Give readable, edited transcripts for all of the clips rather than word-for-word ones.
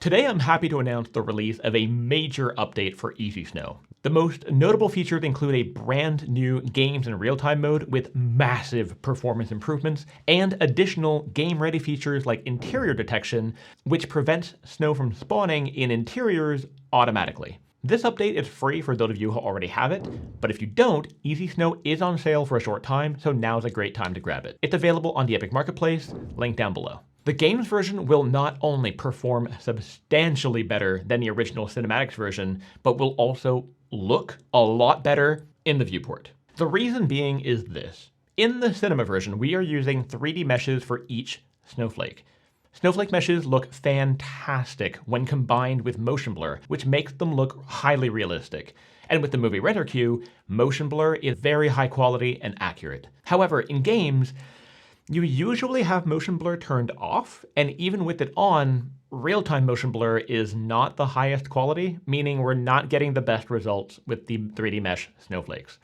Today I'm happy to announce the release of a major update for EasySnow. The most notable features include a brand new games in real-time mode with massive performance improvements and additional game-ready features like interior detection, which prevents snow from spawning in interiors automatically. This update is free for those of you who already have it, but if you don't, EasySnow is on sale for a short time, so now's a great time to grab it. It's available on the Epic Marketplace, link down below. The games version will not only perform substantially better than the original cinematics version, but will also look a lot better in the viewport. The reason being is this. In the cinema version, we are using 3D meshes for each snowflake. Snowflake meshes look fantastic when combined with motion blur, which makes them look highly realistic. And with the movie render queue, motion blur is very high quality and accurate. However, in games, you usually have motion blur turned off, and even with it on, real-time motion blur is not the highest quality, meaning we're not getting the best results with the 3D mesh snowflakes.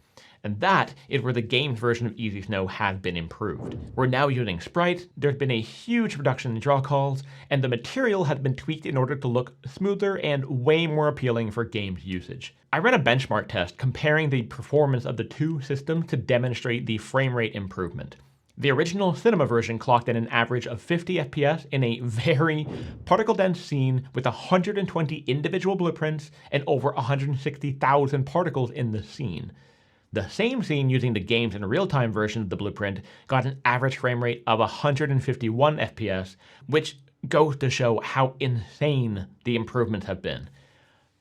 And that is where the games version of EasySnow has been improved. We're now using sprites, there's been a huge reduction in draw calls, and the material has been tweaked in order to look smoother and way more appealing for games usage. I ran a benchmark test comparing the performance of the two systems to demonstrate the frame rate improvement. The original cinema version clocked in an average of 50 FPS in a very particle-dense scene with 120 individual blueprints and over 160,000 particles in the scene. The same scene using the games and real-time version of the blueprint got an average frame rate of 151 FPS, which goes to show how insane the improvements have been.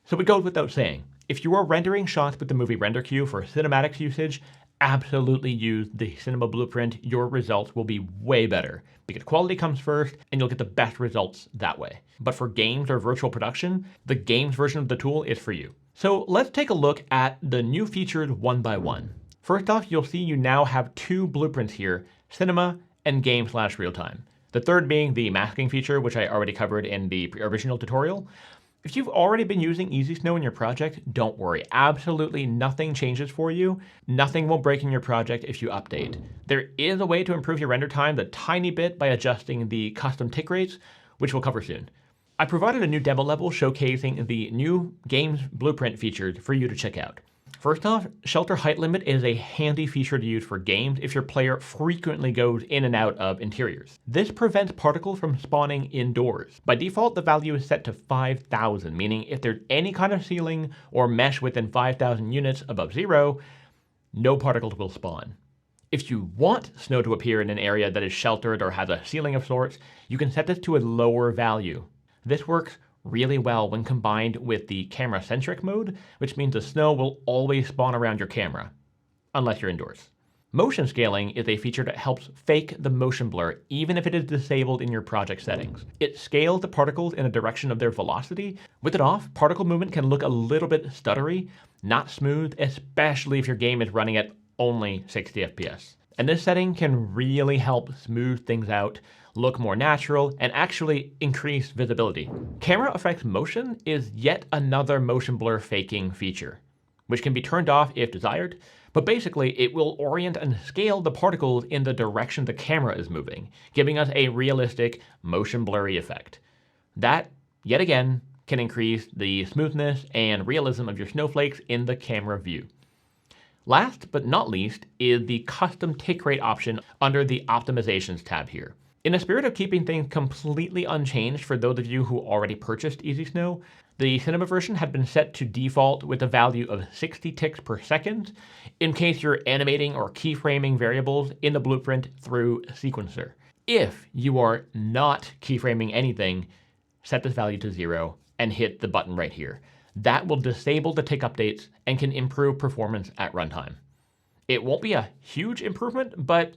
So it goes without saying, if you are rendering shots with the movie render queue for cinematics usage, absolutely use the cinema blueprint. Your results will be way better because quality comes first and you'll get the best results that way. But for games or virtual production, the games version of the tool is for you. So let's take a look at the new features one by one. First off, you'll see you now have two blueprints here, cinema and game/real-time. The third being the masking feature, which I already covered in the original tutorial. If you've already been using EasySnow in your project, don't worry. Absolutely nothing changes for you. Nothing will break in your project if you update. There is a way to improve your render time a tiny bit by adjusting the custom tick rates, which we'll cover soon. I provided a new demo level showcasing the new games blueprint features for you to check out. First off, shelter height limit is a handy feature to use for games if your player frequently goes in and out of interiors. This prevents particles from spawning indoors. By default, the value is set to 5,000, meaning if there's any kind of ceiling or mesh within 5,000 units above zero, no particles will spawn. If you want snow to appear in an area that is sheltered or has a ceiling of sorts, you can set this to a lower value. This works really well when combined with the camera-centric mode, which means the snow will always spawn around your camera, unless you're indoors. Motion scaling is a feature that helps fake the motion blur, even if it is disabled in your project settings. It scales the particles in a direction of their velocity. With it off, particle movement can look a little bit stuttery, not smooth, especially if your game is running at only 60 FPS. And this setting can really help smooth things out, look more natural, and actually increase visibility. Camera affects motion is yet another motion blur faking feature, which can be turned off if desired, but basically it will orient and scale the particles in the direction the camera is moving, giving us a realistic motion blurry effect. That, yet again, can increase the smoothness and realism of your snowflakes in the camera view. Last but not least is the custom tick rate option under the optimizations tab here. In the spirit of keeping things completely unchanged for those of you who already purchased EasySnow, the cinema version had been set to default with a value of 60 ticks per second in case you're animating or keyframing variables in the blueprint through Sequencer. If you are not keyframing anything, set this value to 0 and hit the button right here. That will disable the tick updates and can improve performance at runtime. It won't be a huge improvement, but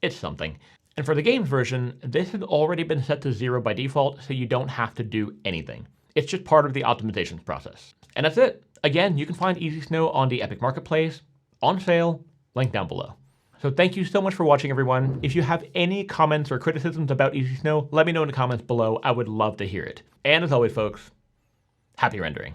it's something. And for the games version, this has already been set to 0 by default, so you don't have to do anything. It's just part of the optimizations process. And that's it. Again, you can find EasySnow on the Epic Marketplace, on sale, link down below. So thank you so much for watching, everyone. If you have any comments or criticisms about EasySnow, let me know in the comments below. I would love to hear it. And as always, folks, happy rendering.